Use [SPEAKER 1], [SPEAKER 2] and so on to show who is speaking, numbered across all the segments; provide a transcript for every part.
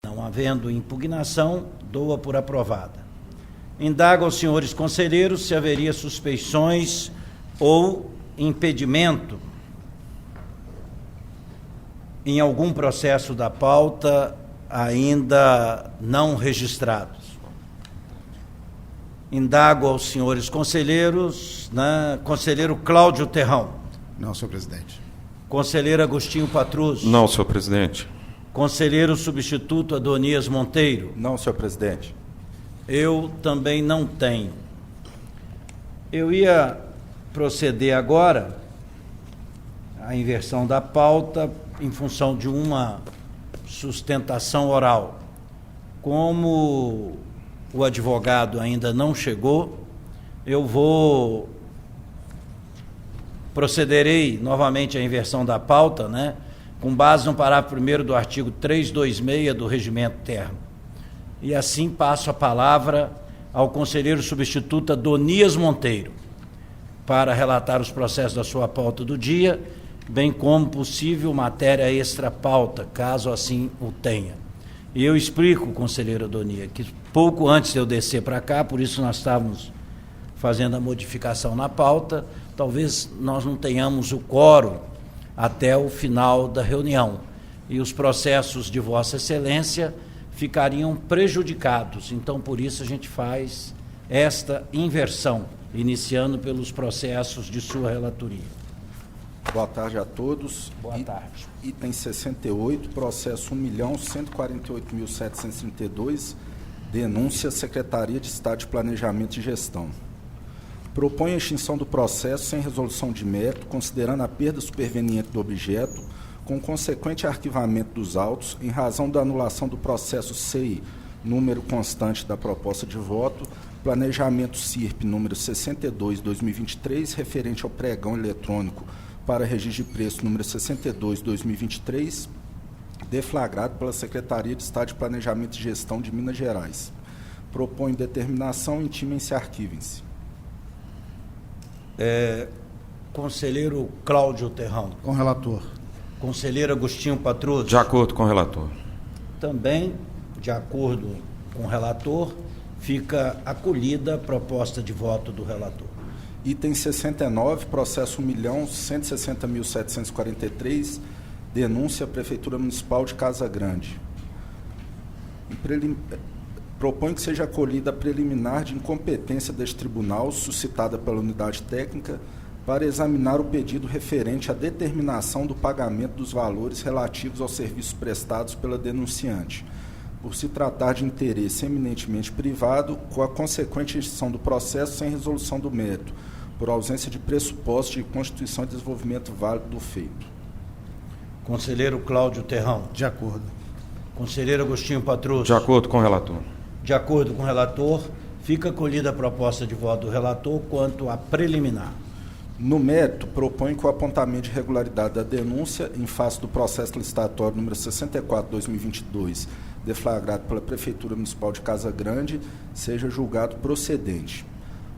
[SPEAKER 1] Não havendo impugnação, dou-a por aprovada. Indago aos senhores conselheiros se haveria suspeições ou impedimento em algum processo da pauta ainda não registrados. Indago aos senhores conselheiros, conselheiro Cláudio Terrão.
[SPEAKER 2] Não, senhor presidente.
[SPEAKER 1] Conselheiro Agostinho Patrus.
[SPEAKER 3] Não, senhor presidente.
[SPEAKER 1] Conselheiro substituto Adonias Monteiro.
[SPEAKER 4] Não, senhor presidente.
[SPEAKER 1] Eu também não tenho. Eu ia proceder agora à inversão da pauta em função de uma sustentação oral. Como o advogado ainda não chegou, eu procederei novamente à inversão da pauta, com base no parágrafo 1º do artigo 326 do Regimento Interno. E assim passo a palavra ao conselheiro substituto Adonias Monteiro para relatar os processos da sua pauta do dia, bem como possível matéria extra-pauta, caso assim o tenha. E eu explico, conselheiro Adonias, que pouco antes de eu descer para cá, por isso nós estávamos fazendo a modificação na pauta, talvez nós não tenhamos o quórum até o final da reunião. E os processos de Vossa Excelência ficariam prejudicados. Então, por isso, a gente faz esta inversão, iniciando pelos processos de sua relatoria.
[SPEAKER 4] Boa tarde a todos.
[SPEAKER 1] Boa tarde.
[SPEAKER 4] Item 68, processo 1.148.732, denúncia Secretaria de Estado de Planejamento e Gestão. Propõe a extinção do processo sem resolução de mérito, considerando a perda superveniente do objeto, com consequente arquivamento dos autos, em razão da anulação do processo SEI, número constante da proposta de voto, planejamento CIRP número 62/2023, referente ao pregão eletrônico para registro de preço número 62/2023, deflagrado pela Secretaria de Estado de Planejamento e Gestão de Minas Gerais. Propõe determinação, intimem-se e arquivem-se.
[SPEAKER 1] Conselheiro Cláudio Terrão.
[SPEAKER 2] Com o relator.
[SPEAKER 1] Conselheiro Agostinho Patrus.
[SPEAKER 3] De acordo com o relator.
[SPEAKER 1] Também, de acordo com o relator, fica acolhida a proposta de voto do relator.
[SPEAKER 4] Item 69, processo 1.160.743, denúncia à Prefeitura Municipal de Casa Grande. Propõe que seja acolhida a preliminar de incompetência deste tribunal, suscitada pela unidade técnica, para examinar o pedido referente à determinação do pagamento dos valores relativos aos serviços prestados pela denunciante, por se tratar de interesse eminentemente privado, com a consequente extinção do processo sem resolução do mérito, por ausência de pressuposto de constituição e desenvolvimento válido do feito.
[SPEAKER 1] Conselheiro Cláudio Terrão.
[SPEAKER 2] De acordo.
[SPEAKER 1] Conselheiro Agostinho Patrus.
[SPEAKER 3] De acordo com o relator.
[SPEAKER 1] De acordo com o relator, fica acolhida a proposta de voto do relator quanto à preliminar.
[SPEAKER 4] No mérito, propõe que o apontamento de irregularidade da denúncia em face do processo licitatório número 64/2022, deflagrado pela Prefeitura Municipal de Casa Grande, seja julgado procedente.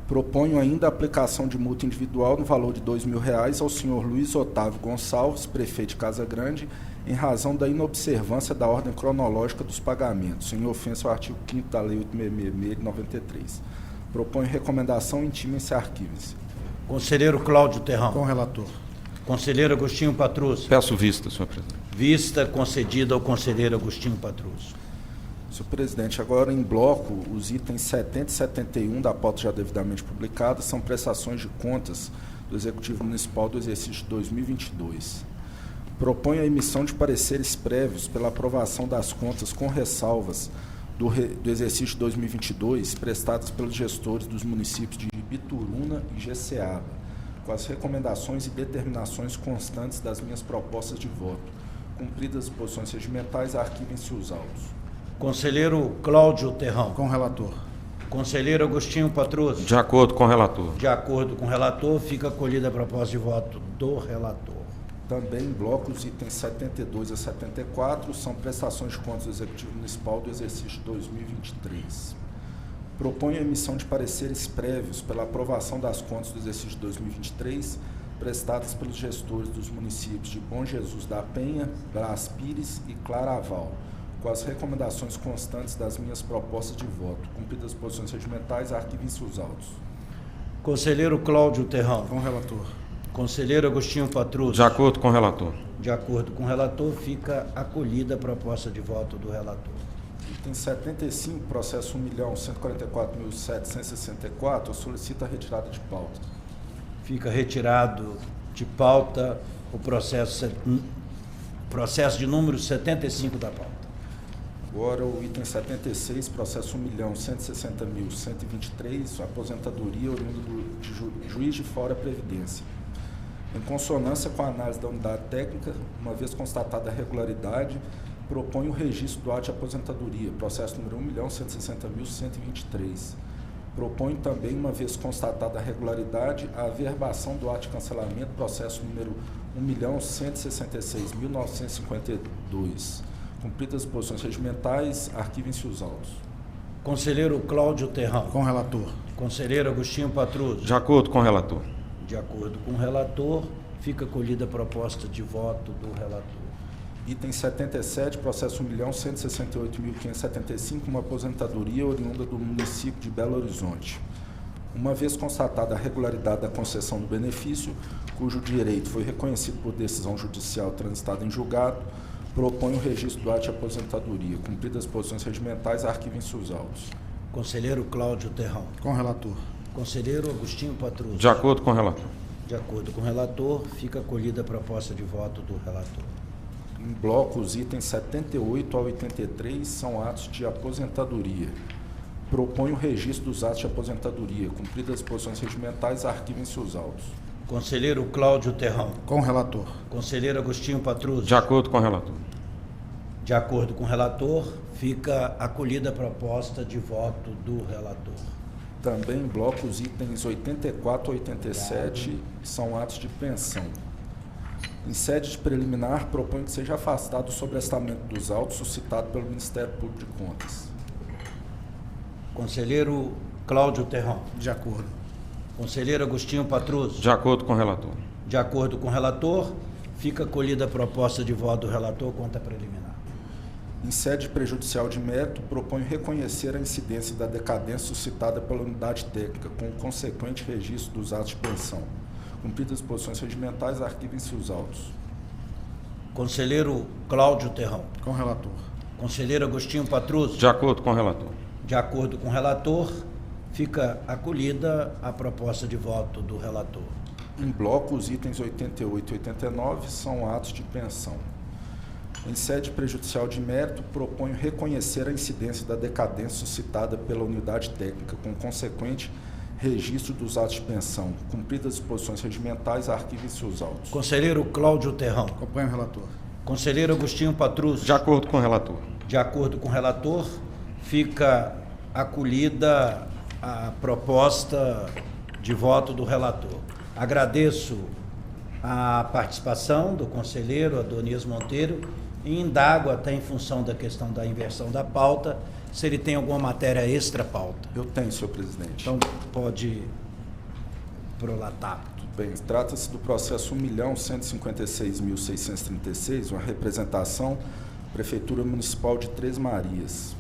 [SPEAKER 4] Proponho ainda a aplicação de multa individual no valor de R$ 2.000 ao senhor Luiz Otávio Gonçalves, prefeito de Casa Grande, em razão da inobservância da ordem cronológica dos pagamentos, em ofensa ao artigo 5º da Lei 8.666 de 93. Proponho recomendação, intimem-se e arquivem-se.
[SPEAKER 1] Conselheiro Cláudio Terrão.
[SPEAKER 2] Com o relator.
[SPEAKER 1] Conselheiro Agostinho Patrus.
[SPEAKER 3] Peço vista, senhor presidente.
[SPEAKER 1] Vista concedida ao conselheiro Agostinho Patrus.
[SPEAKER 4] Senhor presidente, agora em bloco, os itens 70 e 71 da pauta já devidamente publicada são prestações de contas do Executivo Municipal do exercício de 2022. Propõe a emissão de pareceres prévios pela aprovação das contas com ressalvas do exercício de 2022 prestadas pelos gestores dos municípios de Bituruna e Jeceaba, com as recomendações e determinações constantes das minhas propostas de voto. Cumpridas as disposições regimentais, arquivem-se os autos.
[SPEAKER 1] Conselheiro Cláudio Terrão.
[SPEAKER 2] Com o relator.
[SPEAKER 1] Conselheiro Agostinho Patrus.
[SPEAKER 3] De acordo com o relator.
[SPEAKER 1] De acordo com o relator, fica acolhida a proposta de voto do relator.
[SPEAKER 4] Também em bloco, os itens 72 a 74 são prestações de contas do Executivo Municipal do exercício de 2023. Propõe a emissão de pareceres prévios pela aprovação das contas do exercício de 2023, prestadas pelos gestores dos municípios de Bom Jesus da Penha, Brás Pires e Claraval, com as recomendações constantes das minhas propostas de voto, cumpridas as posições regimentais, arquivem-se os autos.
[SPEAKER 1] Conselheiro Cláudio Terrão.
[SPEAKER 2] Com o relator.
[SPEAKER 1] Conselheiro Agostinho Patrus.
[SPEAKER 3] De acordo com o relator.
[SPEAKER 1] De acordo com o relator, fica acolhida a proposta de voto do relator.
[SPEAKER 4] Item 75, processo 1.144.764, solicita a retirada de pauta.
[SPEAKER 1] Fica retirado de pauta o processo de número 75 da pauta.
[SPEAKER 4] Agora o item 76, processo 1.160.123, aposentadoria oriunda do juiz de fora Previdência. Em consonância com a análise da unidade técnica, uma vez constatada a regularidade, propõe o registro do ato de aposentadoria, processo número 1.160.123. Propõe também, uma vez constatada a regularidade, a averbação do ato de cancelamento, processo número 1.166.952. Cumpridas as posições regimentais, arquivem-se os autos.
[SPEAKER 1] Conselheiro Cláudio Terrão.
[SPEAKER 2] Com o relator.
[SPEAKER 1] Conselheiro Agostinho Patrus.
[SPEAKER 3] De acordo com o relator.
[SPEAKER 1] De acordo com o relator, fica acolhida a proposta de voto do relator.
[SPEAKER 4] Item 77, processo 1.168.575, uma aposentadoria oriunda do município de Belo Horizonte. Uma vez constatada a regularidade da concessão do benefício, cujo direito foi reconhecido por decisão judicial transitada em julgado, propõe o registro do ato de aposentadoria. Cumpridas as posições regimentais, arquivem-se os autos.
[SPEAKER 1] Conselheiro Cláudio Terrão.
[SPEAKER 2] Com o relator.
[SPEAKER 1] Conselheiro Agostinho Patrus.
[SPEAKER 3] De acordo com o relator.
[SPEAKER 1] De acordo com o relator, fica acolhida a proposta de voto do relator.
[SPEAKER 4] Em bloco, os itens 78 a 83 são atos de aposentadoria. Propõe o registro dos atos de aposentadoria. Cumpridas as posições regimentais, arquivem-se os autos.
[SPEAKER 1] Conselheiro Cláudio Terrão.
[SPEAKER 2] Com o relator.
[SPEAKER 1] Conselheiro Agostinho Patrus.
[SPEAKER 3] De acordo com o relator.
[SPEAKER 1] De acordo com o relator, fica acolhida a proposta de voto do relator.
[SPEAKER 4] Também em bloco, os itens 84 a 87 são atos de pensão. Em sede de preliminar, propõe que seja afastado o sobrestamento dos autos suscitado pelo Ministério Público de Contas.
[SPEAKER 1] Conselheiro Cláudio Terrão.
[SPEAKER 2] De acordo.
[SPEAKER 1] Conselheiro Agostinho Patrus.
[SPEAKER 3] De acordo com o relator.
[SPEAKER 1] De acordo com o relator, fica acolhida a proposta de voto do relator contra a preliminar.
[SPEAKER 4] Em sede prejudicial de mérito, propõe reconhecer a incidência da decadência suscitada pela unidade técnica, com o consequente registro dos atos de pensão. Cumpridas as posições regimentais, arquivem-se os autos.
[SPEAKER 1] Conselheiro Cláudio Terrão.
[SPEAKER 2] Com o relator.
[SPEAKER 1] Conselheiro Agostinho Patrus.
[SPEAKER 3] De acordo com o relator.
[SPEAKER 1] De acordo com o relator, fica acolhida a proposta de voto do relator.
[SPEAKER 4] Em bloco, os itens 88 e 89 são atos de pensão. Em sede prejudicial de mérito, proponho reconhecer a incidência da decadência suscitada pela unidade técnica, com consequente registro dos atos de pensão. Cumpridas as disposições regimentais, arquivem-se os autos.
[SPEAKER 1] Conselheiro Cláudio Terrão.
[SPEAKER 2] Acompanho o relator.
[SPEAKER 1] Conselheiro Agostinho Patrus.
[SPEAKER 3] De acordo com o relator.
[SPEAKER 1] De acordo com o relator, fica acolhida a proposta de voto do relator. Agradeço a participação do conselheiro Adonias Monteiro e indago, até em função da questão da inversão da pauta, se ele tem alguma matéria extra pauta.
[SPEAKER 4] Eu tenho, senhor presidente.
[SPEAKER 1] Então, pode prolatar.
[SPEAKER 4] Bem, trata-se do processo 1.156.636, uma representação Prefeitura Municipal de Três Marias.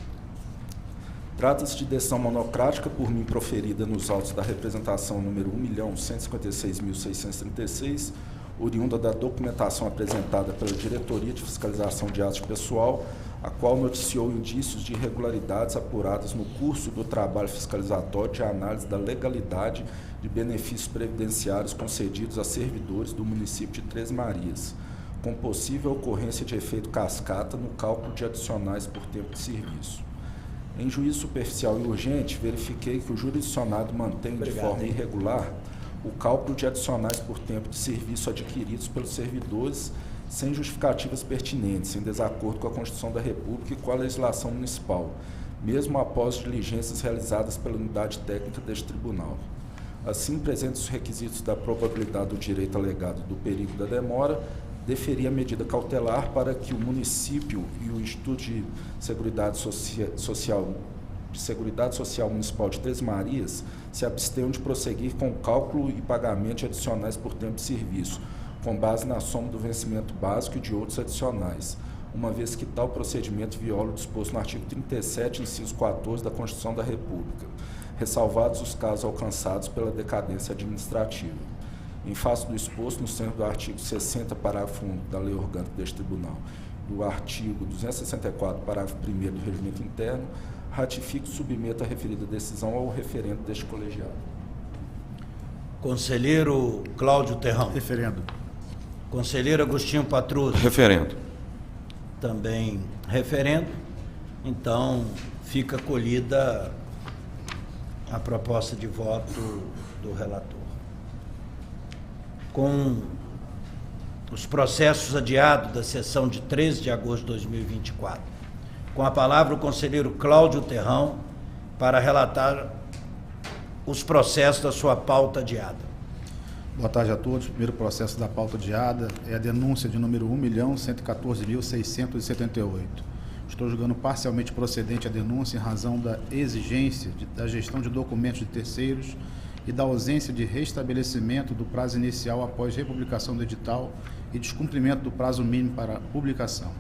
[SPEAKER 4] Trata-se de decisão monocrática por mim proferida nos autos da representação número 1.156.636, oriunda da documentação apresentada pela Diretoria de Fiscalização de Atos Pessoal, a qual noticiou indícios de irregularidades apuradas no curso do trabalho fiscalizatório de análise da legalidade de benefícios previdenciários concedidos a servidores do município de Três Marias, com possível ocorrência de efeito cascata no cálculo de adicionais por tempo de serviço. Em juízo superficial e urgente, verifiquei que o jurisdicionado mantém de forma irregular o cálculo de adicionais por tempo de serviço adquiridos pelos servidores sem justificativas pertinentes, em desacordo com a Constituição da República e com a legislação municipal, mesmo após diligências realizadas pela unidade técnica deste tribunal. Assim, presentes os requisitos da probabilidade do direito alegado do perigo da demora, deferir a medida cautelar para que o município e o Instituto de Seguridade Social Municipal de Três Marias se abstenham de prosseguir com o cálculo e pagamento de adicionais por tempo de serviço, com base na soma do vencimento básico e de outros adicionais, uma vez que tal procedimento viola o disposto no artigo 37, inciso 14 da Constituição da República, ressalvados os casos alcançados pela decadência administrativa. Em face do exposto, no centro do artigo 60, parágrafo 1 da Lei Orgânica deste Tribunal, do artigo 264, parágrafo 1º do Regimento Interno, ratifico e submeto a referida decisão ao referendo deste colegiado.
[SPEAKER 1] Conselheiro Cláudio Terrão.
[SPEAKER 2] Referendo.
[SPEAKER 1] Conselheiro Agostinho Patrus.
[SPEAKER 3] Referendo.
[SPEAKER 1] Também referendo. Então, fica acolhida a proposta de voto do relator. Com os processos adiados da sessão de 13 de agosto de 2024. Com a palavra o conselheiro Cláudio Terrão para relatar os processos da sua pauta adiada.
[SPEAKER 2] Boa tarde a todos. O primeiro processo da pauta adiada é a denúncia de número 1.114.678. Estou julgando parcialmente procedente a denúncia em razão da exigência da gestão de documentos de terceiros e da ausência de restabelecimento do prazo inicial após republicação do edital e descumprimento do prazo mínimo para publicação.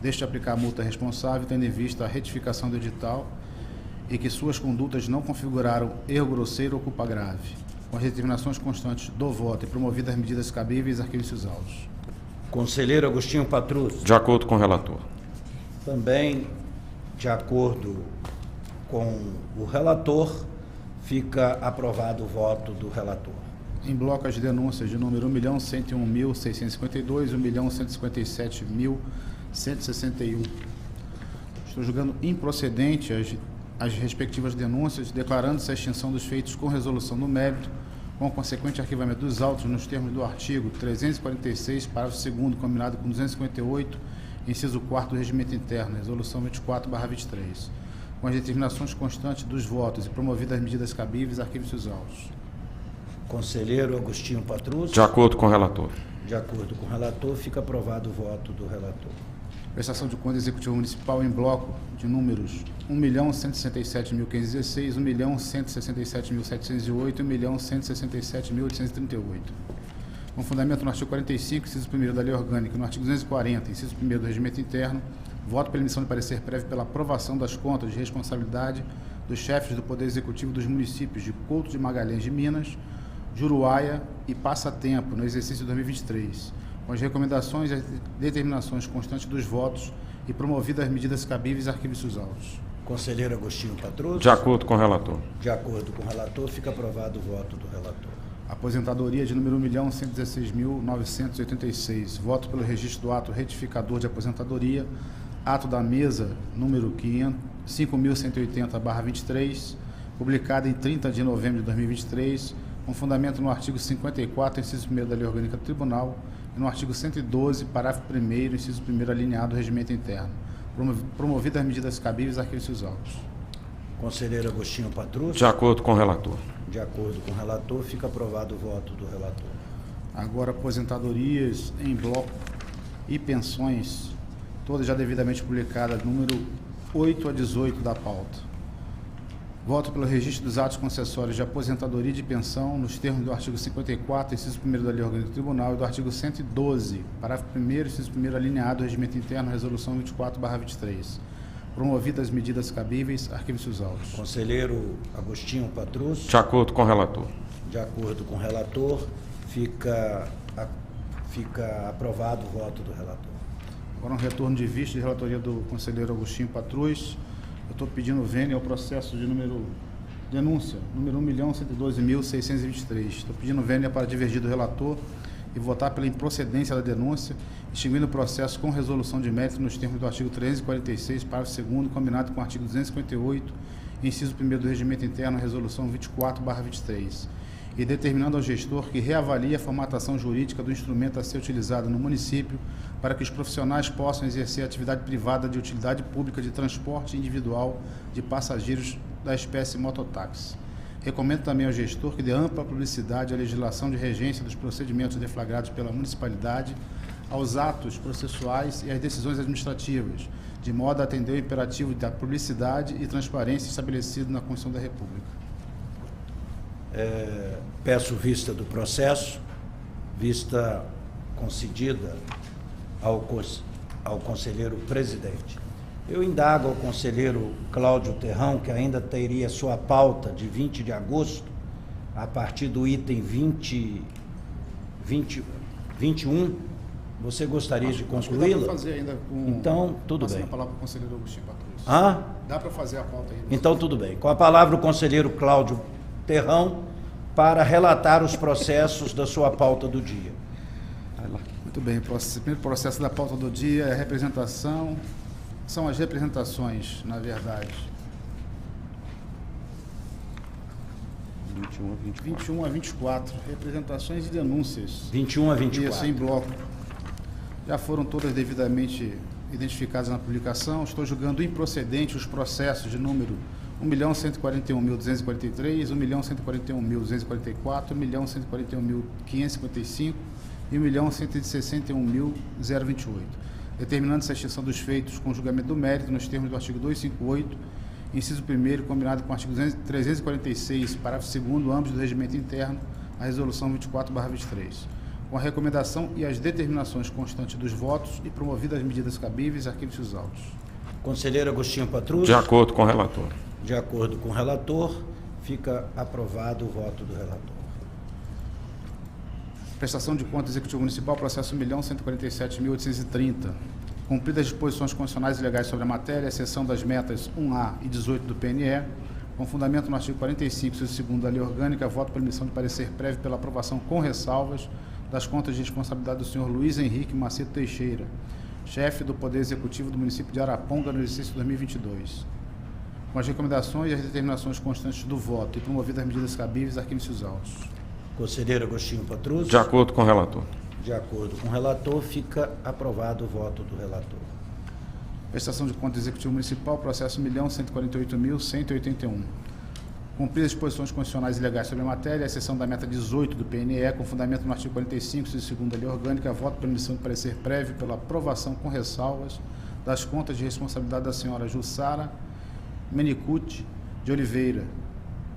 [SPEAKER 2] Deixe aplicar a multa responsável, tendo em vista a retificação do edital e que suas condutas não configuraram erro grosseiro ou culpa grave. Com as determinações constantes do voto e promovidas as medidas cabíveis, arquivo-se os autos.
[SPEAKER 1] Conselheiro Agostinho Patrus.
[SPEAKER 3] De acordo com o relator.
[SPEAKER 1] Também, de acordo com o relator, fica aprovado o voto do relator.
[SPEAKER 2] Em bloco, as denúncias de número 1.101.652 e 1.157.161. Estou julgando improcedente as respectivas denúncias, declarando-se a extinção dos feitos com resolução no mérito, com o consequente arquivamento dos autos nos termos do artigo 346, parágrafo 2º, combinado com 258, inciso 4º do Regimento Interno, resolução 24/23. Com as determinações constantes dos votos e promovidas as medidas cabíveis, arquivo-se os autos.
[SPEAKER 1] Conselheiro Agostinho Patrus.
[SPEAKER 3] De acordo com o relator.
[SPEAKER 1] De acordo com o relator, fica aprovado o voto do relator.
[SPEAKER 2] Prestação de conta executiva municipal em bloco de números 1.167.516, 1.167.708 e 1.167.838. Com fundamento no artigo 45, inciso 1º da Lei Orgânica, no artigo 240, inciso 1º do Regimento Interno, voto pela emissão de parecer prévio pela aprovação das contas de responsabilidade dos chefes do Poder Executivo dos municípios de Couto de Magalhães de Minas, Juruáia e Passatempo, no exercício de 2023, com as recomendações e as determinações constantes dos votos e promovidas as medidas cabíveis, arquivo-se os autos.
[SPEAKER 1] Conselheiro Agostinho Patrus.
[SPEAKER 3] De acordo com o relator.
[SPEAKER 1] De acordo com o relator, fica aprovado o voto do relator.
[SPEAKER 2] Aposentadoria de número 1.116.986. Voto pelo registro do ato retificador de aposentadoria, ato da mesa número 5.180/23, publicada em 30 de novembro de 2023, com fundamento no artigo 54, inciso 1º da Lei Orgânica do Tribunal e no artigo 112, parágrafo 1º, inciso 1º alineado do Regimento Interno. Promovidas as medidas cabíveis, arquivo-se os autos.
[SPEAKER 1] Conselheiro Agostinho Patrus.
[SPEAKER 3] De acordo com o relator.
[SPEAKER 1] De acordo com o relator, fica aprovado o voto do relator.
[SPEAKER 2] Agora, aposentadorias em bloco e pensões, todas já devidamente publicadas, número 8 a 18 da pauta. Voto pelo registro dos atos concessórios de aposentadoria e de pensão nos termos do artigo 54, inciso 1º da Lei Orgânica do Tribunal e do artigo 112, parágrafo 1º, inciso 1º alineado do Regimento Interno, resolução 24/23. Promovidas as medidas cabíveis, arquivo-se os autos.
[SPEAKER 1] Conselheiro Agostinho Patrus.
[SPEAKER 3] De acordo com o relator.
[SPEAKER 1] De acordo com o relator, fica aprovado o voto do relator.
[SPEAKER 2] Agora um retorno de vista de relatoria do conselheiro Agostinho Patrus. Eu estou pedindo vênia ao processo de denúncia, número 1.112.623. Estou pedindo vênia para divergir do relator e votar pela improcedência da denúncia, extinguindo o processo com resolução de mérito nos termos do artigo 346, parágrafo 2º, combinado com o artigo 258, inciso 1º do Regimento Interno, resolução 24/23, e determinando ao gestor que reavalie a formatação jurídica do instrumento a ser utilizado no município para que os profissionais possam exercer atividade privada de utilidade pública de transporte individual de passageiros da espécie mototáxi. Recomendo também ao gestor que dê ampla publicidade à legislação de regência dos procedimentos deflagrados pela municipalidade, aos atos processuais e às decisões administrativas, de modo a atender o imperativo da publicidade e transparência estabelecido na Constituição da República.
[SPEAKER 1] Peço vista do processo, vista concedida ao conselheiro presidente. Eu indago ao conselheiro Cláudio Terrão, que ainda teria sua pauta de 20 de agosto, a partir do item 21, você gostaria de concluí-la?
[SPEAKER 2] Dá para fazer ainda com...
[SPEAKER 1] Então, tudo bem.
[SPEAKER 2] Passando a palavra para o conselheiro Agostinho Patrus.
[SPEAKER 1] Hã?
[SPEAKER 2] Dá para fazer a pauta ainda.
[SPEAKER 1] Então, tudo bem. Com a palavra o conselheiro Cláudio Terrão para relatar os processos da sua pauta do dia.
[SPEAKER 2] Muito bem. O primeiro processo da pauta do dia é a representação. São as representações, na verdade. 21 a 24. Representações e denúncias.
[SPEAKER 1] 21 a 24.
[SPEAKER 2] Isso, em bloco. Já foram todas devidamente identificadas na publicação. Estou julgando improcedente os processos de número 1.141.243, 1.141.244, 1.141.555 e 1.161.028. Determinando-se a extinção dos feitos com julgamento do mérito nos termos do artigo 258, inciso 1º, combinado com o artigo 346, parágrafo 2º, âmbito do regimento interno, a resolução 24/23. Com a recomendação e as determinações constantes dos votos e promovidas as medidas cabíveis, arquivos seus autos.
[SPEAKER 1] Conselheiro Agostinho Patrus.
[SPEAKER 3] De acordo com o relator.
[SPEAKER 1] De acordo com o relator, fica aprovado o voto do relator.
[SPEAKER 2] Prestação de conta Executivo Municipal, processo 1.147.830. Cumpridas as disposições constitucionais e legais sobre a matéria, exceção das metas 1A e 18 do PNE, com fundamento no artigo 45, inciso 2º da Lei Orgânica, voto por emissão de parecer prévio pela aprovação com ressalvas das contas de responsabilidade do senhor Luiz Henrique Macedo Teixeira, chefe do Poder Executivo do município de Araponga no exercício 2022. Com as recomendações e as determinações constantes do voto e promovidas as medidas cabíveis, arquivos seus autos.
[SPEAKER 1] Conselheiro Agostinho Patrus.
[SPEAKER 3] De acordo com o relator.
[SPEAKER 1] De acordo com o relator, fica aprovado o voto do relator.
[SPEAKER 2] Prestação de conta Executivo Municipal, processo 1.148.181. Cumpridas as disposições constitucionais e legais sobre a matéria, a exceção da meta 18 do PNE, com fundamento no artigo 45, inciso 2º da Lei Orgânica, voto por emissão de parecer prévio pela aprovação com ressalvas das contas de responsabilidade da senhora Jussara Menicucci de Oliveira,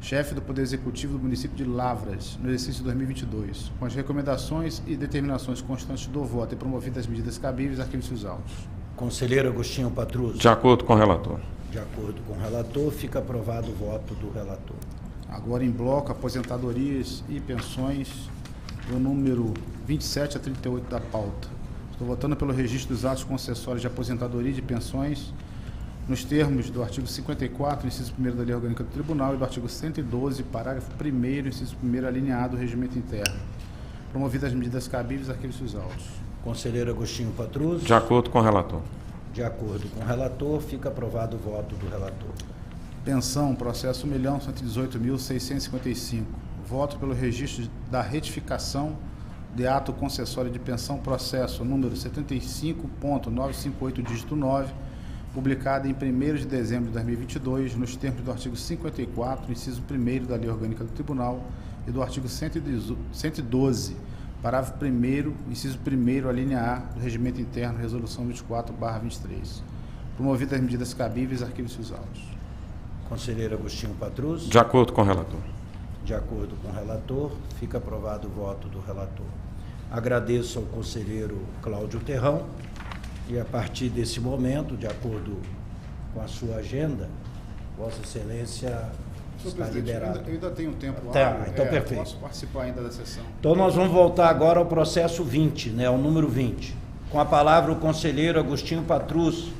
[SPEAKER 2] chefe do Poder Executivo do município de Lavras, no exercício 2022, com as recomendações e determinações constantes do voto e promovidas as medidas cabíveis, arquivos seus autos.
[SPEAKER 1] Conselheiro Agostinho Patrus.
[SPEAKER 3] De acordo com o relator.
[SPEAKER 1] De acordo com o relator, fica aprovado o voto do relator.
[SPEAKER 2] Agora em bloco, aposentadorias e pensões, do número 27 a 38 da pauta. Estou votando pelo registro dos atos concessórios de aposentadoria e de pensões, nos termos do artigo 54, inciso 1º da Lei Orgânica do Tribunal e do artigo 112, parágrafo 1º, inciso 1º, alineado do regimento interno. Promovidas as medidas cabíveis, arquivos seus autos.
[SPEAKER 1] Conselheiro Agostinho Patrus.
[SPEAKER 3] De acordo com o relator.
[SPEAKER 1] De acordo com o relator, fica aprovado o voto do relator.
[SPEAKER 2] Pensão, processo 1.118.655. Voto pelo registro da retificação de ato concessório de pensão, processo número 75.958, dígito 9, publicado em 1º de dezembro de 2022, nos termos do artigo 54, inciso 1º da Lei Orgânica do Tribunal e do artigo 112, parágrafo 1º, inciso 1º, alínea A, do Regimento Interno, Resolução 24/23. Promovidas as medidas cabíveis, arquivos seus autos.
[SPEAKER 1] Conselheiro Agostinho Patrus.
[SPEAKER 3] De acordo com o relator.
[SPEAKER 1] De acordo com o relator, fica aprovado o voto do relator. Agradeço ao conselheiro Cláudio Terrão e, a partir desse momento, de acordo com a sua agenda, Vossa Excelência está liberado.
[SPEAKER 2] Eu ainda tenho tempo.
[SPEAKER 1] Tá, então perfeito.
[SPEAKER 2] Posso participar ainda da sessão.
[SPEAKER 1] Então nós vamos voltar agora ao processo 20, né, o número 20. Com a palavra o conselheiro Agostinho Patrus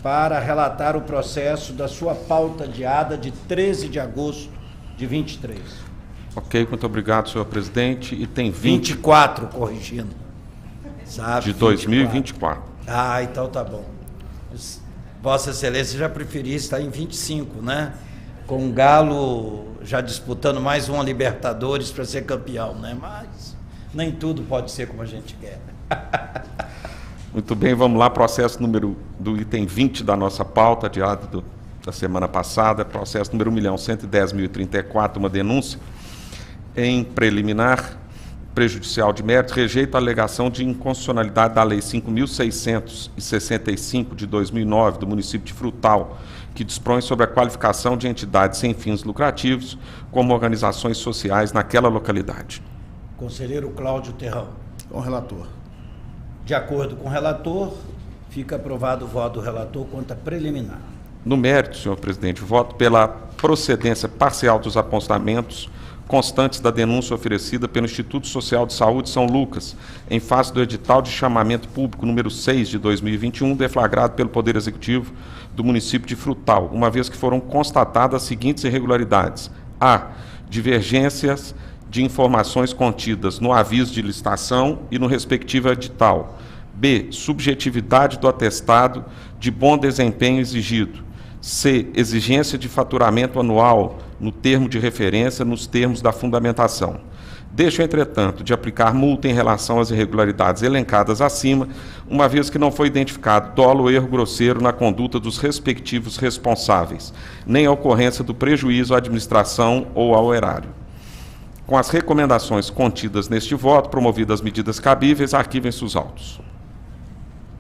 [SPEAKER 1] para relatar o processo da sua pauta adiada de 13 de agosto de 23.
[SPEAKER 3] Ok, muito obrigado, senhor presidente. E tem
[SPEAKER 1] 24, corrigindo. Sabe?
[SPEAKER 3] De 2024.
[SPEAKER 1] Ah, então tá bom. Vossa Excelência já preferia estar em 25, né? Com o Galo já disputando mais uma Libertadores para ser campeão, né? Mas nem tudo pode ser como a gente quer.
[SPEAKER 3] Muito bem, vamos lá, processo número do item 20 da nossa pauta, adiado da semana passada, processo número 1.110.034, uma denúncia em preliminar prejudicial de mérito, rejeita a alegação de inconstitucionalidade da Lei 5.665 de 2009 do município de Frutal, que dispõe sobre a qualificação de entidades sem fins lucrativos como organizações sociais naquela localidade.
[SPEAKER 1] Conselheiro Cláudio Terrão.
[SPEAKER 2] Com o relator.
[SPEAKER 1] De acordo com o relator, Fica aprovado o voto do relator quanto a preliminar.
[SPEAKER 3] No mérito, senhor presidente, voto pela procedência parcial dos apontamentos constantes da denúncia oferecida pelo Instituto Social de Saúde São Lucas, em face do edital de chamamento público número 6 de 2021, deflagrado pelo Poder Executivo do município de Frutal, uma vez que foram constatadas as seguintes irregularidades: a. Divergências de informações contidas no aviso de licitação e no respectivo edital. B. Subjetividade do atestado de bom desempenho exigido. C. Exigência de faturamento anual no termo de referência nos termos da fundamentação. Deixo, entretanto, de aplicar multa em relação às irregularidades elencadas acima, uma vez que não foi identificado dolo ou erro grosseiro na conduta dos respectivos responsáveis, nem a ocorrência do prejuízo à administração ou ao erário. Com as recomendações contidas neste voto, promovidas as medidas cabíveis, arquivem-se os autos.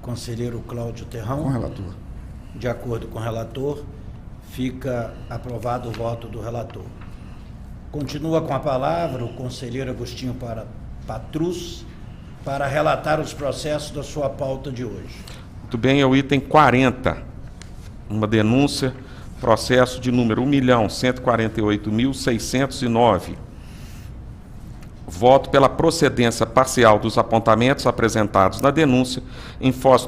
[SPEAKER 1] Conselheiro Cláudio Terrão.
[SPEAKER 2] Com o relator.
[SPEAKER 1] De acordo com o relator, fica aprovado o voto do relator. Continua com a palavra o conselheiro Agostinho Patrus para relatar os processos da sua pauta de hoje.
[SPEAKER 3] Muito bem, é o item 40, uma denúncia, processo de número 1.148.609. Voto pela procedência parcial dos apontamentos apresentados na denúncia em face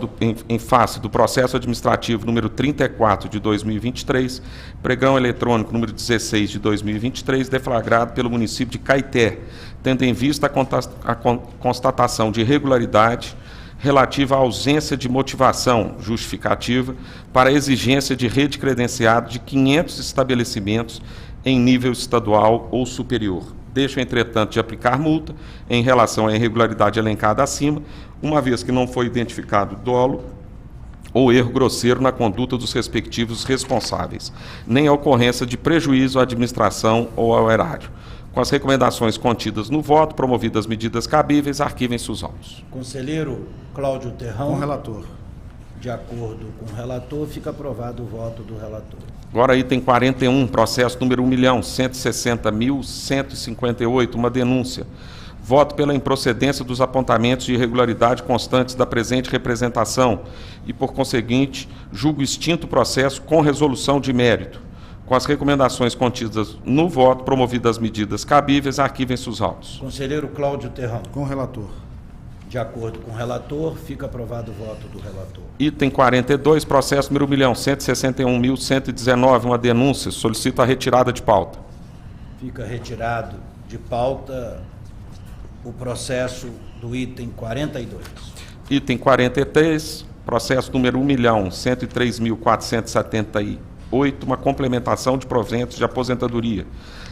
[SPEAKER 3] do processo administrativo número 34 de 2023, pregão eletrônico número 16 de 2023, deflagrado pelo município de Caeté, tendo em vista a constatação de irregularidade relativa à ausência de motivação justificativa para a exigência de rede credenciada de 500 estabelecimentos em nível estadual ou superior. Deixo, entretanto, de aplicar multa em relação à irregularidade elencada acima, uma vez que não foi identificado dolo ou erro grosseiro na conduta dos respectivos responsáveis, nem a ocorrência de prejuízo à administração ou ao erário. Com as recomendações contidas no voto, promovidas as medidas cabíveis, arquivem-se os autos.
[SPEAKER 1] Conselheiro Cláudio Terrão.
[SPEAKER 2] Com o relator.
[SPEAKER 1] De acordo com o relator, fica aprovado o voto do relator.
[SPEAKER 3] Agora, item 41, processo número 1.160.158, uma denúncia. Voto pela improcedência dos apontamentos de irregularidade constantes da presente representação e, por conseguinte, julgo extinto o processo com resolução de mérito. Com as recomendações contidas no voto, promovidas as medidas cabíveis, arquivem-se os autos.
[SPEAKER 1] Conselheiro Cláudio Terrão.
[SPEAKER 2] Com o relator.
[SPEAKER 1] De acordo com o relator, fica aprovado o voto do relator.
[SPEAKER 3] Item 42, processo número 1.161.119, uma denúncia. Solicito a retirada de pauta.
[SPEAKER 1] Fica retirado de pauta o processo do item 42.
[SPEAKER 3] Item 43, processo número 1.103.478, uma complementação de proventos de aposentadoria.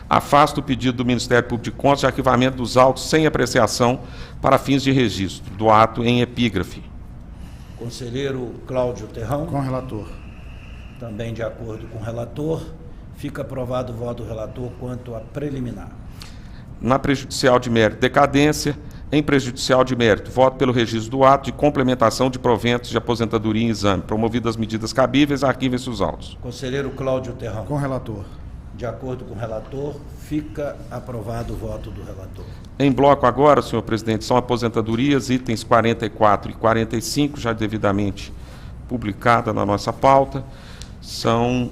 [SPEAKER 3] Afasta o pedido do Ministério Público de Contas de arquivamento dos autos sem apreciação para fins de registro do ato em epígrafe.
[SPEAKER 1] Conselheiro Cláudio Terrão.
[SPEAKER 2] Com o relator.
[SPEAKER 1] Também de acordo com o relator, fica aprovado o voto do relator quanto a preliminar.
[SPEAKER 3] Na prejudicial de mérito, decadência. Em prejudicial de mérito, voto pelo registro do ato de complementação de proventos de aposentadoria em exame. Promovidas as medidas cabíveis, arquivem-se os autos.
[SPEAKER 1] Conselheiro Cláudio Terrão.
[SPEAKER 2] Com o relator.
[SPEAKER 1] De acordo com o relator, fica aprovado o voto do relator.
[SPEAKER 3] Em bloco agora, senhor presidente, são aposentadorias, itens 44 e 45, já devidamente publicada na nossa pauta, são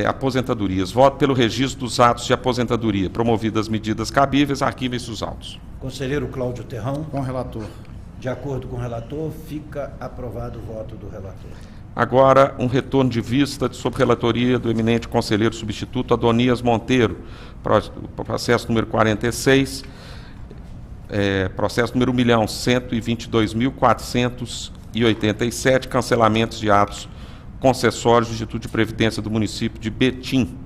[SPEAKER 3] aposentadorias. Voto pelo registro dos atos de aposentadoria. Promovidas as medidas cabíveis, arquivem-se os autos.
[SPEAKER 1] Conselheiro Cláudio Terrão.
[SPEAKER 2] Com o relator.
[SPEAKER 1] De acordo com o relator, fica aprovado o voto do relator.
[SPEAKER 3] Agora, um retorno de vista sobre relatoria do eminente conselheiro substituto Adonias Monteiro, processo número 46, processo número 1.122.487, cancelamentos de atos concessórios do Instituto de Previdência do município de Betim.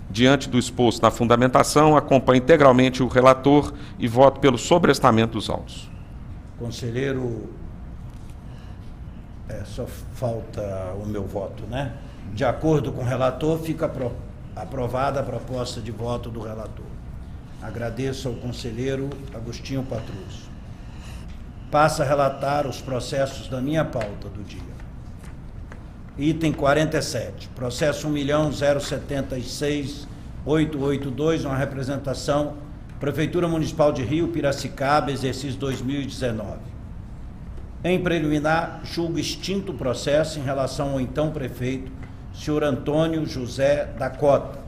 [SPEAKER 3] Diante do exposto na fundamentação, acompanho integralmente o relator e voto pelo sobrestamento dos autos.
[SPEAKER 1] Conselheiro, só falta o meu voto, né? De acordo com o relator, fica aprovada a proposta de voto do relator. Agradeço ao conselheiro Agostinho Patrus. Passa a relatar os processos da minha pauta do dia. Item 47, processo 1.076.882, uma representação, Prefeitura Municipal de Rio Piracicaba, exercício 2019. Em preliminar, julgo extinto o processo em relação ao então prefeito, senhor Antônio José da Cota.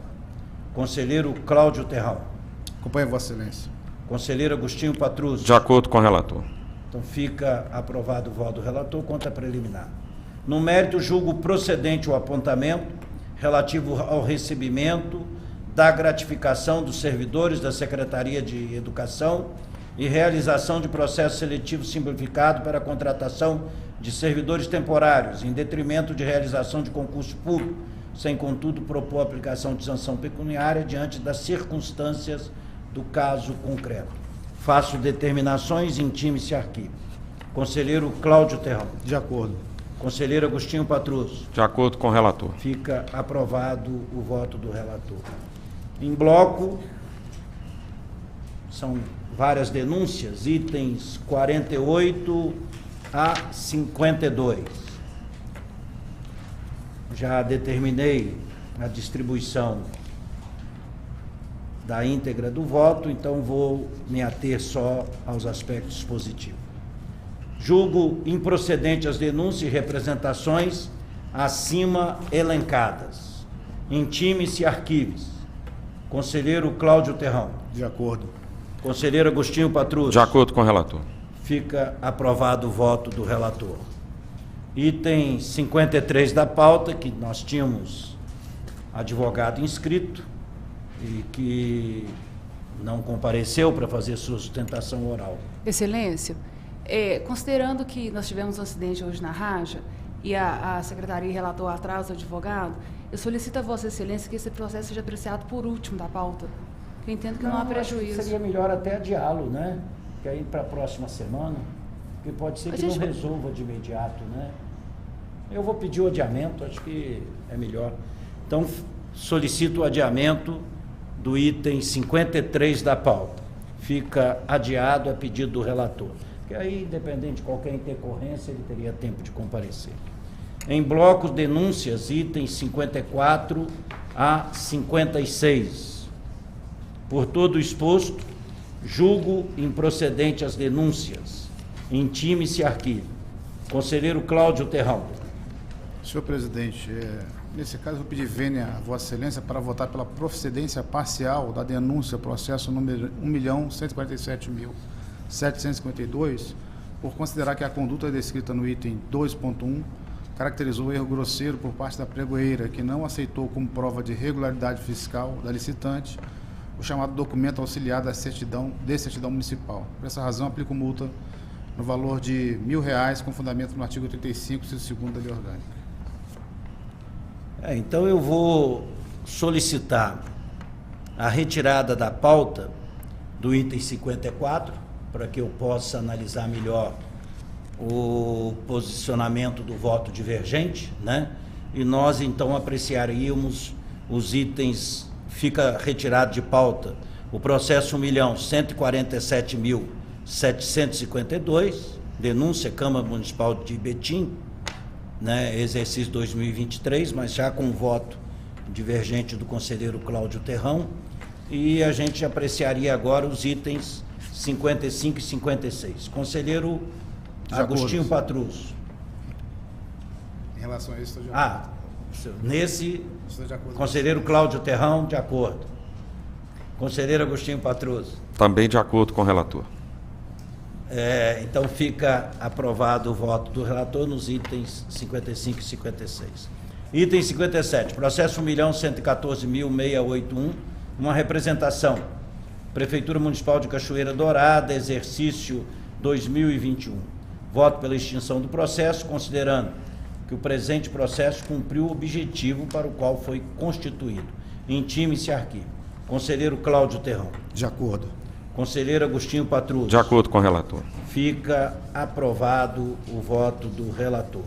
[SPEAKER 1] Conselheiro Cláudio Terrão.
[SPEAKER 2] Acompanho, Vossa Excelência.
[SPEAKER 1] Conselheiro Agostinho Patruzzo.
[SPEAKER 3] De acordo com o relator.
[SPEAKER 1] Então fica aprovado o voto do relator quanto à preliminar. No mérito, julgo procedente o apontamento relativo ao recebimento da gratificação dos servidores da Secretaria de Educação e realização de processo seletivo simplificado para a contratação de servidores temporários, em detrimento de realização de concurso público, sem, contudo, propor a aplicação de sanção pecuniária diante das circunstâncias do caso concreto. Faço determinações, intime-se arquivo. Conselheiro Cláudio Terrão.
[SPEAKER 2] De acordo.
[SPEAKER 1] Conselheiro Agostinho Patruzzo.
[SPEAKER 3] De acordo com o relator.
[SPEAKER 1] Fica aprovado o voto do relator. Em bloco, são várias denúncias, itens 48 a 52. Já determinei a distribuição da íntegra do voto, então vou me ater só aos aspectos positivos. Julgo improcedente as denúncias e representações acima elencadas. Intime-se arquives. Conselheiro Cláudio Terrão.
[SPEAKER 2] De acordo.
[SPEAKER 1] Conselheiro Agostinho Patruzzo.
[SPEAKER 3] De acordo com o relator.
[SPEAKER 1] Fica aprovado o voto do relator. Item 53 da pauta, que nós tínhamos advogado inscrito e que não compareceu para fazer sua sustentação oral.
[SPEAKER 5] Excelência, considerando que nós tivemos um acidente hoje na Raja e a Secretaria relatou atraso do advogado, eu solicito a Vossa Excelência que esse processo seja apreciado por último da pauta. Eu entendo que não há prejuízo.
[SPEAKER 1] Acho que seria melhor até adiá-lo, né? Que aí para a próxima semana, porque pode ser que não resolva de imediato, né? Eu vou pedir o adiamento, acho que é melhor. Então, solicito o adiamento do item 53 da pauta. Fica adiado a pedido do relator. Que aí, independente de qualquer intercorrência, ele teria tempo de comparecer. Em bloco, denúncias, itens 54 a 56. Por todo o exposto, julgo improcedente as denúncias. Intime-se arquivo. Conselheiro Cláudio Terrão.
[SPEAKER 2] Senhor presidente, nesse caso eu vou pedir vênia a Vossa Excelência para votar pela procedência parcial da denúncia, processo número 1.147.752, por considerar que a conduta descrita no item 2.1 caracterizou erro grosseiro por parte da pregoeira, que não aceitou como prova de regularidade fiscal da licitante o chamado documento auxiliar da certidão municipal. Por essa razão, aplico multa no valor de R$1.000, com fundamento no artigo 35, inciso 2º da Lei Orgânica.
[SPEAKER 1] Então eu vou solicitar a retirada da pauta do item 54, para que eu possa analisar melhor o posicionamento do voto divergente, né? E nós então apreciaríamos os itens, fica retirado de pauta o processo 1.147.752, denúncia Câmara Municipal de Betim, né, exercício 2023, mas já com voto divergente do conselheiro Cláudio Terrão, e a gente apreciaria agora os itens 55 e 56. Conselheiro Agostinho Patruzzo.
[SPEAKER 2] Em relação a isso, estou de acordo.
[SPEAKER 1] Nesse,
[SPEAKER 2] Estou de acordo.
[SPEAKER 1] conselheiro Cláudio Terrão, de acordo. Conselheiro Agostinho Patruzzo.
[SPEAKER 3] Também de acordo com o relator.
[SPEAKER 1] Então fica aprovado o voto do relator nos itens 55 e 56. Item 57, processo 1.114.681, uma representação. Prefeitura Municipal de Cachoeira Dourada, exercício 2021. Voto pela extinção do processo, considerando que o presente processo cumpriu o objetivo para o qual foi constituído. Intime-se arquivo. Conselheiro Cláudio Terrão.
[SPEAKER 2] De acordo.
[SPEAKER 1] Conselheiro Agostinho Patruzzo.
[SPEAKER 3] De acordo com o relator.
[SPEAKER 1] Fica aprovado o voto do relator.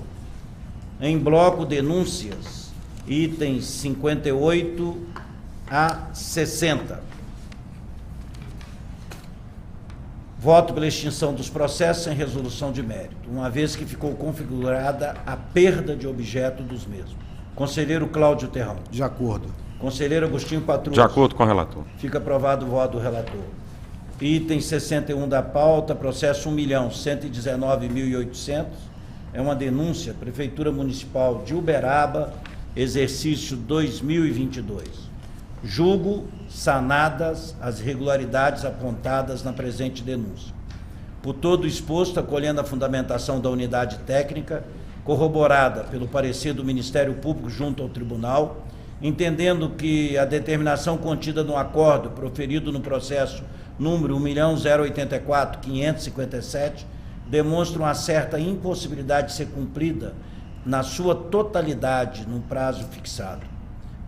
[SPEAKER 1] Em bloco, denúncias, itens 58 a 60. Voto pela extinção dos processos sem resolução de mérito, uma vez que ficou configurada a perda de objeto dos mesmos. Conselheiro Cláudio Terrão.
[SPEAKER 2] De acordo.
[SPEAKER 1] Conselheiro Agostinho Patruzzo.
[SPEAKER 3] De acordo com o relator.
[SPEAKER 1] Fica aprovado o voto do relator. Item 61 da pauta, processo 1.119.800, é uma denúncia, Prefeitura Municipal de Uberaba, exercício 2022. Julgo sanadas as irregularidades apontadas na presente denúncia. Por todo exposto, acolhendo a fundamentação da unidade técnica, corroborada pelo parecer do Ministério Público junto ao Tribunal, entendendo que a determinação contida no acordo proferido no processo número 1.084.557 demonstra uma certa impossibilidade de ser cumprida na sua totalidade no prazo fixado.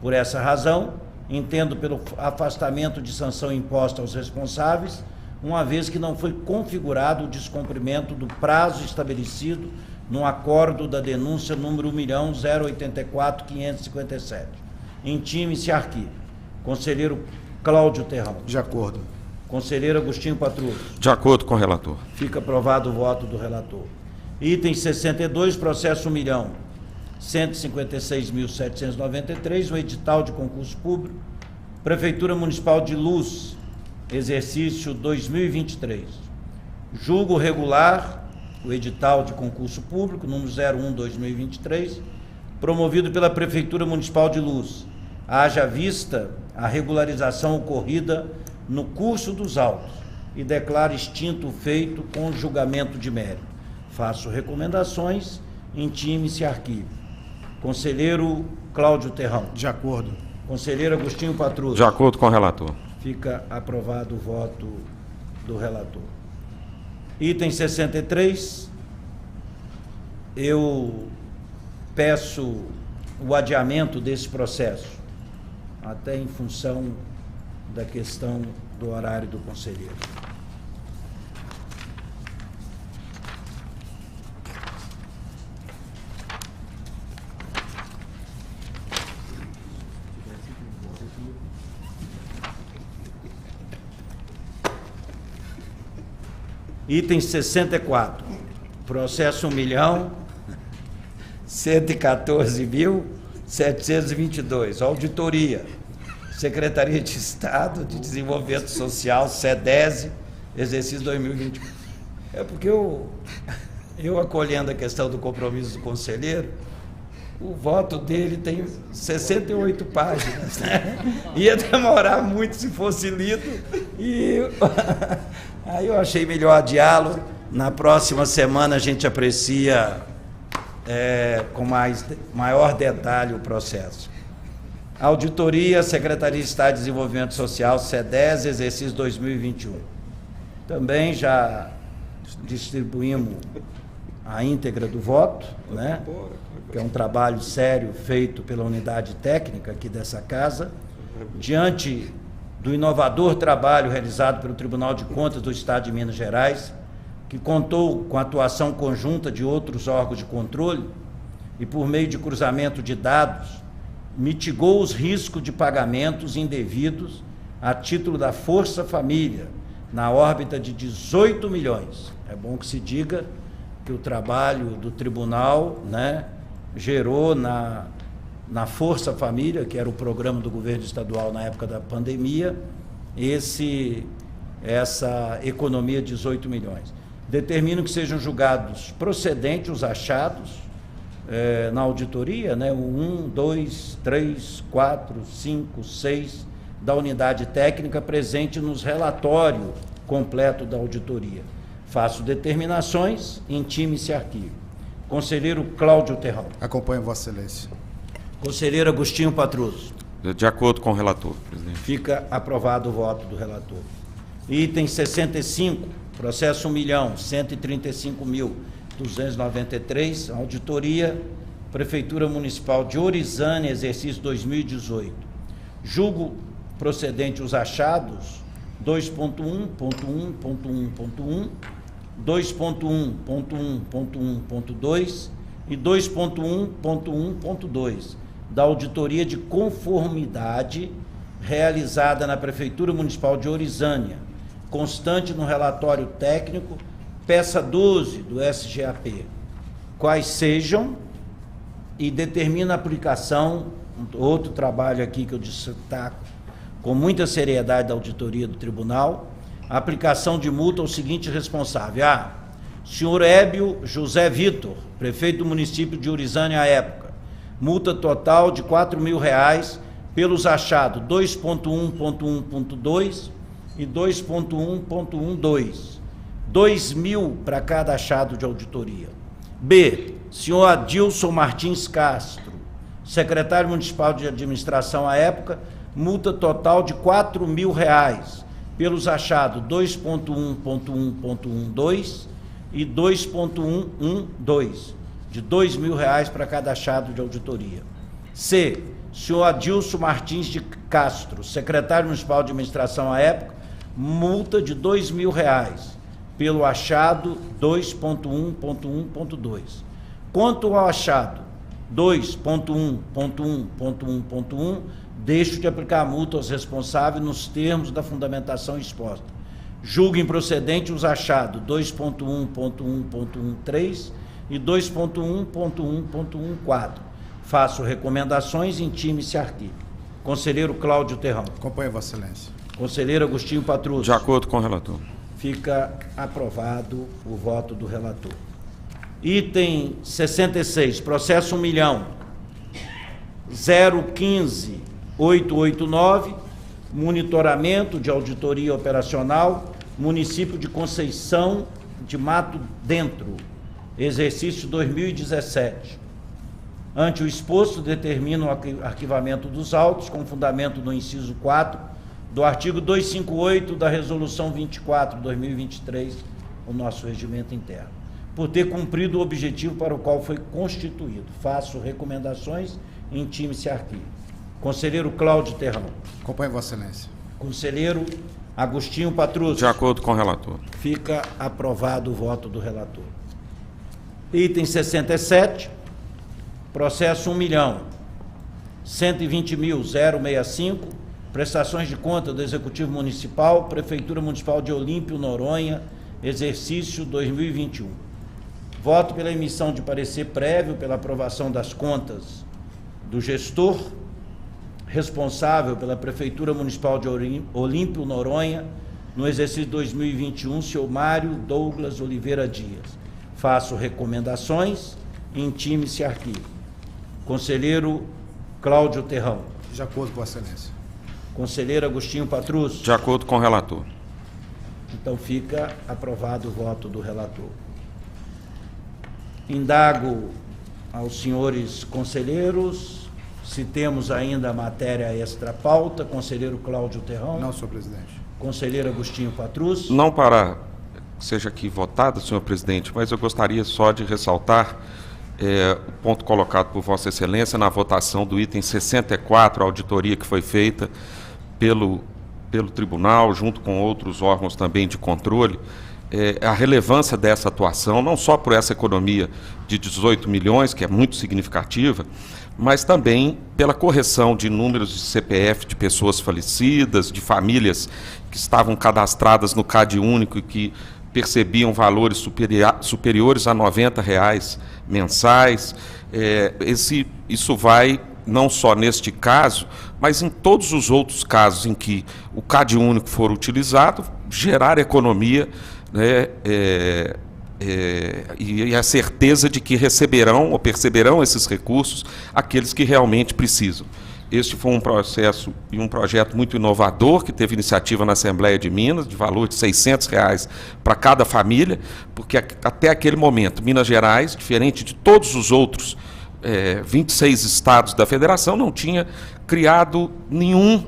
[SPEAKER 1] Por essa razão, entendo pelo afastamento de sanção imposta aos responsáveis, uma vez que não foi configurado o descumprimento do prazo estabelecido no acordo da denúncia número 1.084.557. Intime-se arquivo. Conselheiro Cláudio Terrão.
[SPEAKER 2] De acordo.
[SPEAKER 1] Conselheiro Agostinho Patrus.
[SPEAKER 3] De acordo com o relator.
[SPEAKER 1] Fica aprovado o voto do relator. Item 62, processo 1.156.793, o edital de concurso público, Prefeitura Municipal de Luz, exercício 2023. Julgo regular o edital de concurso público, número 01/2023, promovido pela Prefeitura Municipal de Luz, haja vista a regularização ocorrida no curso dos autos e declara extinto o feito com julgamento de mérito. Faço recomendações, intime-se arquivo. Conselheiro Cláudio Terrão.
[SPEAKER 2] De acordo.
[SPEAKER 1] Conselheiro Agostinho Patrus.
[SPEAKER 3] De acordo com o relator.
[SPEAKER 1] Fica aprovado o voto do relator. Item 63, eu peço o adiamento desse processo, até em função da questão do horário do conselheiro. Item 64, processo 1.114.722, auditoria, Secretaria de Estado de Desenvolvimento Social, SEDESE, exercício 2021. É porque eu acolhendo a questão do compromisso do conselheiro, o voto dele tem 68 páginas, né? Ia demorar muito se fosse lido, e aí eu achei melhor adiá-lo. Na próxima semana a gente aprecia com maior detalhe o processo. Auditoria, Secretaria de Estado de Desenvolvimento Social, SEDES, exercício 2021. Também já distribuímos a íntegra do voto, né? Que é um trabalho sério feito pela unidade técnica aqui dessa casa, diante do inovador trabalho realizado pelo Tribunal de Contas do Estado de Minas Gerais, que contou com a atuação conjunta de outros órgãos de controle e, por meio de cruzamento de dados, mitigou os riscos de pagamentos indevidos a título da Força Família, na órbita de 18 milhões. É bom que se diga que o trabalho do tribunal, né, gerou na Força Família, que era o programa do governo estadual na época da pandemia, essa economia de 18 milhões. Determino que sejam julgados procedentes os achados na auditoria, né, o 1, 2, 3, 4, 5, 6 da unidade técnica presente nos relatórios completo da auditoria. Faço determinações, intime-se arquivo. Conselheiro Cláudio Terrão.
[SPEAKER 2] Acompanho Vossa Excelência.
[SPEAKER 1] Conselheiro Agostinho Patrus.
[SPEAKER 3] De acordo com o relator, presidente.
[SPEAKER 1] Fica aprovado o voto do relator. Item 65, processo 1.135.293, auditoria, Prefeitura Municipal de Orizânia, exercício 2018. Julgo procedente os achados 2.1.1.1.1, 2.1.1.1.2 e 2.1.1.2 da auditoria de conformidade realizada na Prefeitura Municipal de Orizânia, constante no relatório técnico, peça 12 do SGAP, quais sejam, e determina a aplicação, outro trabalho aqui que eu destaco com muita seriedade da auditoria do tribunal, aplicação de multa ao seguinte responsável: A. Senhor Hébio José Vitor, prefeito do município de Urizânia à época, multa total de R$ 4.000 pelos achados 2.1.1.2 e 2.1.12, 2.000 para cada achado de auditoria. B. Senhor Adilson Martins Castro, secretário municipal de administração à época, multa total de R$ 4.000 pelos achados 2.1.1.12 e 2.112, de R$ 2.000 para cada achado de auditoria. C. Senhor Adilson Martins de Castro, secretário municipal de administração à época, multa de R$ 2.000 pelo achado 2.1.1.2. Quanto ao achado 2.1.1.1.1, deixo de aplicar a multa aos responsáveis nos termos da fundamentação exposta. Julgo improcedente os achados 2.1.1.13 e 2.1.1.14. Faço recomendações, intime-se arquivo. Conselheiro Cláudio Terrão.
[SPEAKER 2] Acompanhe, Vossa Excelência.
[SPEAKER 1] Conselheiro Agostinho Patrus.
[SPEAKER 3] De acordo com o relator.
[SPEAKER 1] Fica aprovado o voto do relator. Item 66, processo 1.015.889, monitoramento de auditoria operacional, município de Conceição de Mato Dentro, exercício 2017. Ante o exposto, determino o arquivamento dos autos com fundamento no inciso 4 do artigo 258 da Resolução 24/2023, o nosso regimento interno, por ter cumprido o objetivo para o qual foi constituído. Faço recomendações e intime-se arquivo. Conselheiro Cláudio Terrão.
[SPEAKER 2] Acompanhe, Vossa Excelência.
[SPEAKER 1] Conselheiro Agostinho Patrus.
[SPEAKER 3] De acordo com o relator.
[SPEAKER 1] Fica aprovado o voto do relator. Item 67, processo 1.120.065, prestações de conta do Executivo Municipal, Prefeitura Municipal de Olímpio, Noronha, exercício 2021. Voto pela emissão de parecer prévio pela aprovação das contas do gestor responsável pela Prefeitura Municipal de Olímpio, Noronha, no exercício 2021, senhor Mário Douglas Oliveira Dias. Faço recomendações, intime-se arquivo. Conselheiro Cláudio Terrão.
[SPEAKER 2] De acordo com Vossa Excelência.
[SPEAKER 1] Conselheiro Agostinho Patrus.
[SPEAKER 3] De acordo com o relator.
[SPEAKER 1] Então fica aprovado o voto do relator. Indago aos senhores conselheiros se temos ainda matéria extra pauta. Conselheiro Cláudio Terrão.
[SPEAKER 2] Não, senhor presidente.
[SPEAKER 1] Conselheiro Agostinho Patrus.
[SPEAKER 3] Não para que seja aqui votada, senhor presidente, mas eu gostaria só de ressaltar o ponto colocado por Vossa Excelência na votação do item 64, a auditoria que foi feita pelo tribunal, junto com outros órgãos também de controle, a relevância dessa atuação, não só por essa economia de 18 milhões, que é muito significativa, mas também pela correção de números de CPF de pessoas falecidas, de famílias que estavam cadastradas no CAD único e que percebiam valores superiores a R$ 90 mensais. Isso vai, não só neste caso, mas em todos os outros casos em que o CAD único for utilizado, gerar economia, né, e a certeza de que receberão ou perceberão esses recursos aqueles que realmente precisam. Este foi um processo e um projeto muito inovador, que teve iniciativa na Assembleia de Minas, de valor de R$ 600 para cada família, porque até aquele momento, Minas Gerais, diferente de todos os outros 26 estados da federação, não tinha criado nenhum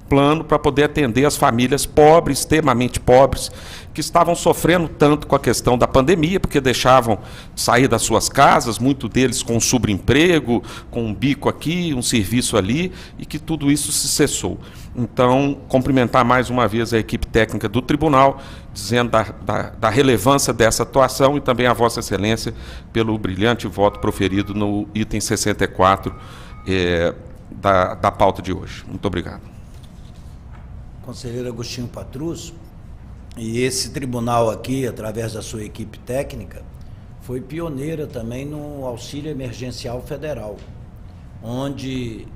[SPEAKER 3] plano para poder atender as famílias pobres, extremamente pobres, que estavam sofrendo tanto com a questão da pandemia, porque deixavam de sair das suas casas, muitos deles com um subemprego, com um bico aqui, um serviço ali, e que tudo isso se cessou. Então, cumprimentar mais uma vez a equipe técnica do tribunal, dizendo da relevância dessa atuação, e também a Vossa Excelência pelo brilhante voto proferido no item 64 da pauta de hoje. Muito obrigado.
[SPEAKER 1] Conselheiro Agostinho Patrus, e esse tribunal aqui, através da sua equipe técnica, foi pioneira também no auxílio emergencial federal, onde,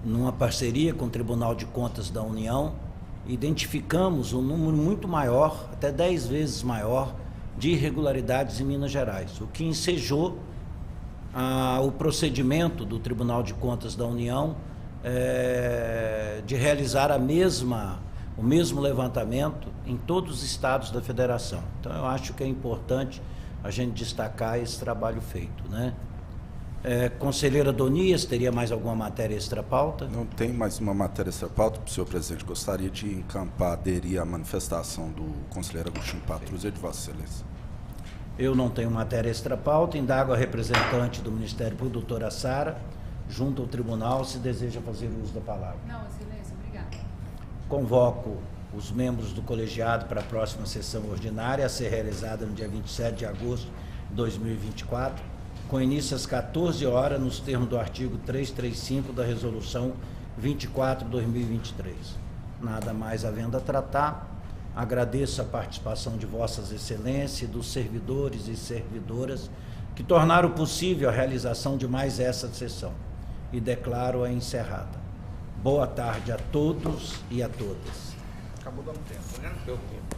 [SPEAKER 1] numa parceria com o Tribunal de Contas da União identificamos um número muito maior, até 10 vezes maior, de irregularidades em Minas Gerais, o que ensejou o procedimento do Tribunal de Contas da União de realizar o mesmo levantamento em todos os estados da federação. Então, eu acho que é importante a gente destacar esse trabalho feito, né? Conselheira Donias, teria mais alguma matéria extra-pauta?
[SPEAKER 4] Não tem mais uma matéria extra-pauta, senhor presidente. Gostaria de encampar, aderir à manifestação do conselheiro Agostinho Patrus e de Vossa Excelência.
[SPEAKER 1] Eu não tenho matéria extra-pauta, indago a representante do Ministério Público, doutora Sara, junto ao tribunal, se deseja fazer uso da palavra.
[SPEAKER 5] Não, excelência, obrigada.
[SPEAKER 1] Convoco os membros do colegiado para a próxima sessão ordinária, a ser realizada no dia 27 de agosto de 2024, com início às 14 horas, nos termos do artigo 335 da Resolução 24/2023. Nada mais havendo a tratar, agradeço a participação de Vossas Excelências e dos servidores e servidoras que tornaram possível a realização de mais essa sessão e declaro-a encerrada. Boa tarde a todos e a todas.
[SPEAKER 3] Acabou dando tempo, né? Deu tempo.